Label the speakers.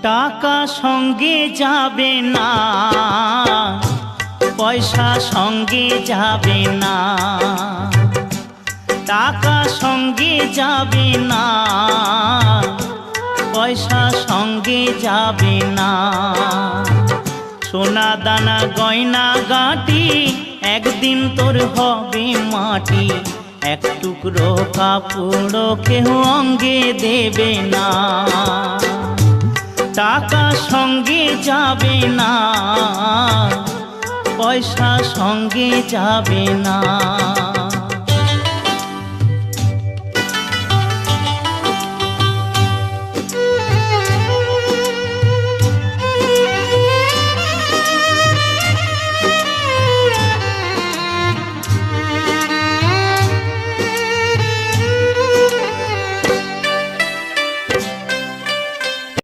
Speaker 1: টাকা সঙ্গে যাবে না, পয়সা সঙ্গে যাবে না। টাকা সঙ্গে যাবে না, পয়সা সঙ্গে যাবে না। সোনা দানা গয়না গাঁটি একদিন তোর হবে মাটি। এক টুকরো কাপড় কেউ অঙ্গে দেবে না। টাকা সঙ্গে যাবে না, পয়সা সঙ্গে যাবে না।